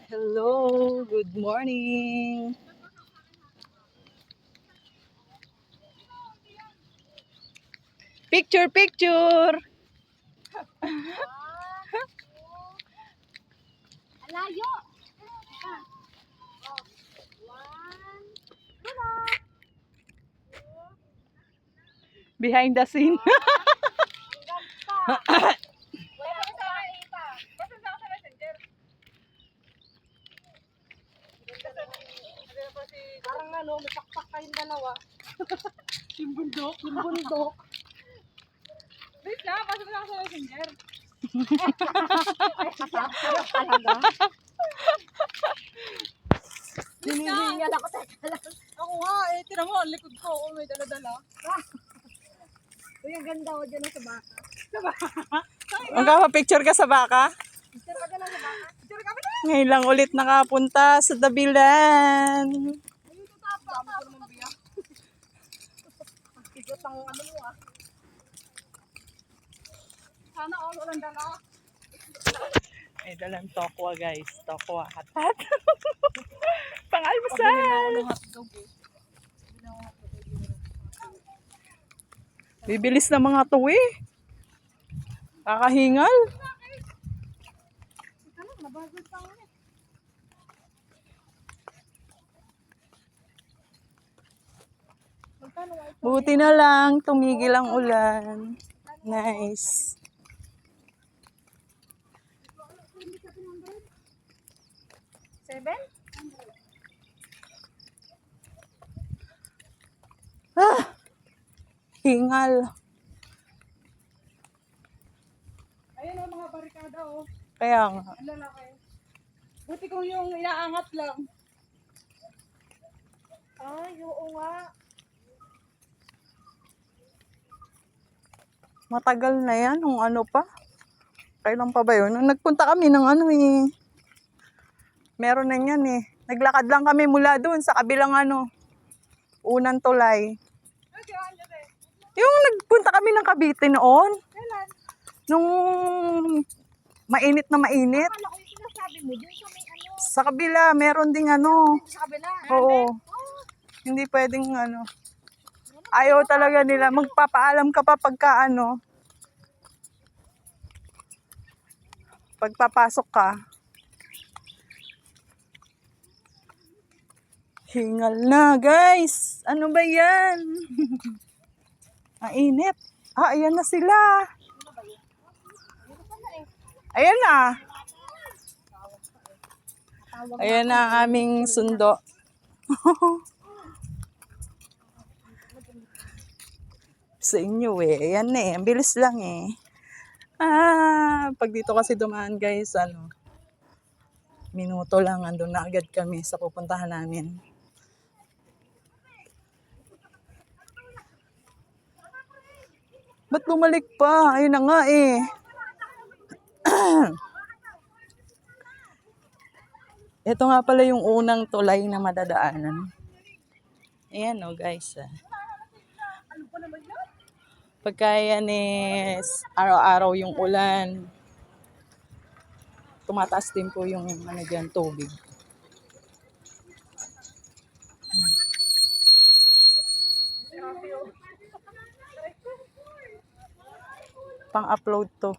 Hello, good morning. Picture, picture. Alayo. One. Behind the scene. Parang ano, masaksak kayong dalawa. Yung bundok. Yung bundok. Wait lang, pasok na ako sa messenger. Talaga? Hinihingal ako, teka lang. Ako nga, tira mo, ang likod ko. Oh, may dala-dala. Uy, ang ganda ko dyan sa baka. Sa baka? Magpapicture ka sa baka? Picture ka dyan sa baka? Picture ka ba na? Ngayon lang ulit nakapunta sa Dabilan. Ayun, tatapa. Dami ko naman biya. Sigot ang ano mo ah. Sana all walang dala. May dalang tokwa guys. Tokwa. Hatat. Pang-almusal. Bibilis na mga to eh. Kakahingal. Ano, nabagod pa ako eh. Magkano ay Buti na lang. Tumigil ang ulan. Nice. $7? Hingal. Ayun oh, mga barikada oh. Kaya nga. Ang lalaki. Buti kung yung inaangat lang. Ay, oo nga. Matagal na yan. Nung ano pa. Kailan pa ba yun? Nung nagpunta kami ng ano eh. Meron na yan eh. Naglakad lang kami mula doon sa kabilang ano. Unang tulay. Ay, diyan, diyan. Yung nagpunta kami ng Cavite noon. Kailan? Nung mainit na mainit. Akala ko yung sinasabi mo, dun sa may ano. Sa kabila, meron ding ano. Sa kabila. Oo. Hindi pwedeng ano. Ayaw talaga nila. Magpapaalam ka pa pagka ano. Pagpapasok ka. Hingal na guys. Ano ba yan? Mainit. Ayan na sila. Ayan na. Ayan na ang aming sundo. Sa inyo eh. Ayan na eh. Ang bilis lang eh. Pag dito kasi dumaan guys, ano, minuto lang, andun na agad kami sa pupuntahan namin. Ba't bumalik pa? Ayun na nga eh. Ito nga pala yung unang tulay na madadaanan. Ayan o guys. Pagka yan is araw-araw yung ulan, tumataas din po yung ano dyan, tubig. Pang-upload to.